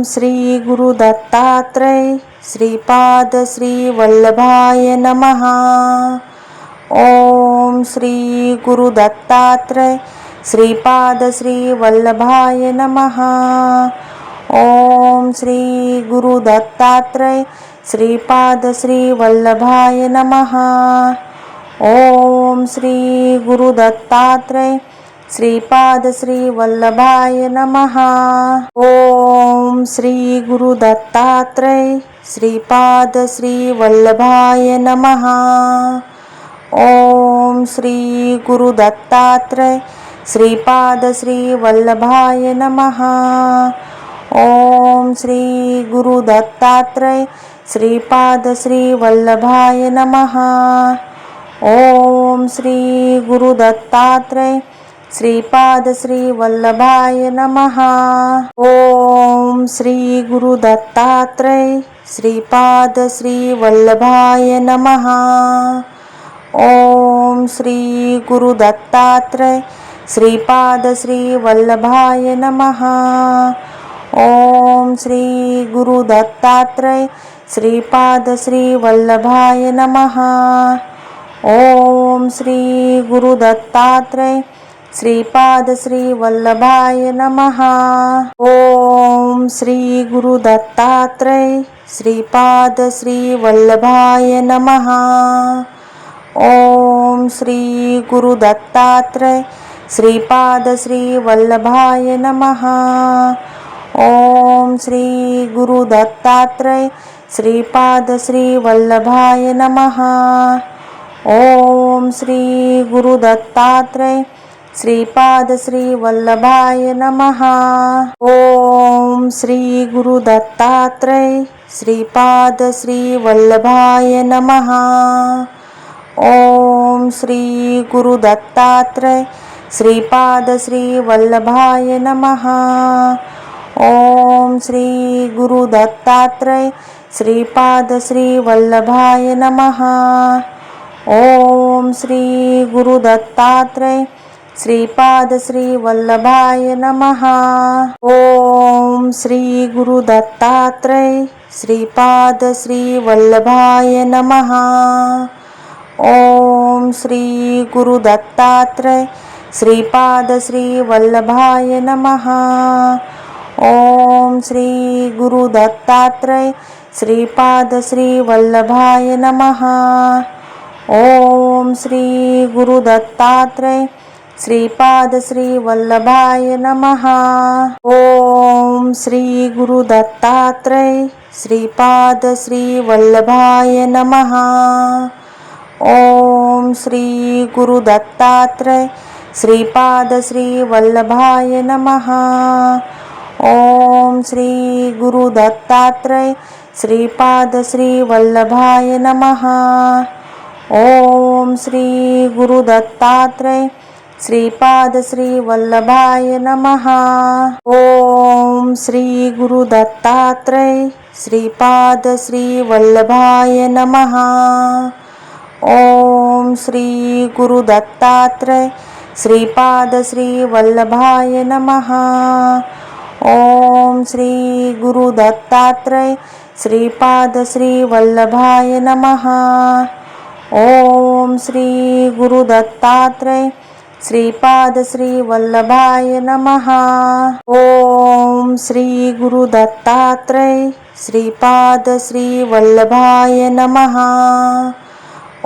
श्री गुरु दत्तात्रय श्रीपाद श्री वल्लभाय नमः। ओम श्री गुरु दत्तात्रय श्रीपाद श्री वल्लभाय नमः। ओम श्री गुरु दत्तात्रय श्रीपाद श्री वल्लभाय नमः। ओम श्री गुरु दत्तात्रय श्रीपाद श्री वल्लभाय नमः। ओम श्री गुरु दत्तात्रय श्रीपाद श्री वल्लभाय नमः। ओम श्री गुरु दत्तात्रय श्रीपाद श्री वल्लभाय नमः। ओम श्री गुरु दत्तात्रय श्रीपाद श्री वल्लभाय नमः। ओम श्री गुरु दत्तात्रय श्रीपाद श्री वल्लभाय नमः। ओम श्री गुरु दत्तात्रय श्रीपाद श्री वल्लभाय नमः। ओम श्री गुरु दत्तात्रय श्रीपाद श्री वल्लभाय नमः। ओम श्री गुरु दत्तात्रय श्रीपाद श्री वल्लभाय नमः। ओम श्री गुरु दत्तात्रय श्रीपाद श्री वल्लभाय नमः। ओम श्री गुरु दत्तात्रय श्रीपाद श्री वल्लभाय नमः। ओम श्री गुरु दत्तात्रय श्रीपाद श्री वल्लभाय नमः। ओम श्री गुरु दत्तात्रय श्रीपाद श्री वल्लभाय नमः। ओम श्री गुरु दत्तात्रय श्रीपाद श्री वल्लभाय नमः। ओम श्री गुरु दत्तात्रय श्रीपाद श्री वल्लभाय नमः। ओम श्री गुरु दत्तात्रय श्रीपाद श्री वल्लभाय नमः। ओम श्री गुरु दत्तात्रय श्रीपाद श्री वल्लभाय नमः। ओम श्री गुरु दत्तात्रय श्रीपाद श्री वल्लभाय नमः। ओम श्री गुरु दत्तात्रय श्रीपाद श्री वल्लभाय नमः। ओम श्री गुरु दत्तात्रय श्रीपाद श्री वल्लभाय नमः। ओम श्री गुरु दत्तात्रय श्रीपाद श्री वल्लभाय नमः। ओम श्री गुरु दत्तात्रय श्रीपाद श्री वल्लभाय नमः। ओम श्री गुरु दत्तात्रय श्रीपाद श्री वल्लभाय नमः। ओम श्री गुरु दत्तात्रय श्रीपाद श्री वल्लभाय नमः। ओम श्री गुरु दत्तात्रय श्रीपाद श्री वल्लभाय नमः। ओम श्री गुरु दत्तात्रय श्रीपाद श्री वल्लभाय नमः। ओम श्री गुरु दत्तात्रय श्रीपाद श्री वल्लभाय नमः। ओम श्री गुरु दत्तात्रय श्रीपाद श्री वल्लभाय नमः। ओम श्री गुरु दत्तात्रय श्रीपाद श्री वल्लभाय नमः। ओम श्री गुरु दत्तात्रय श्रीपाद श्री वल्लभाय नमः। ओम श्री गुरु दत्तात्रय श्रीपाद श्री वल्लभाय नमः।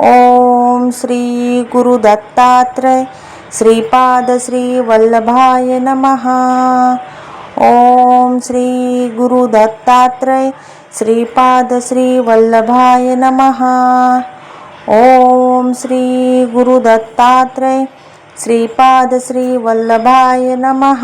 ओम श्री गुरु दत्तात्रय श्रीपाद श्री वल्लभाय नमः। ओम श्री गुरु दत्तात्रय श्रीपाद श्री वल्लभाय नमः। ओम श्री गुरु दत्तात्रय श्रीपाद श्री वल्लभाय नमः।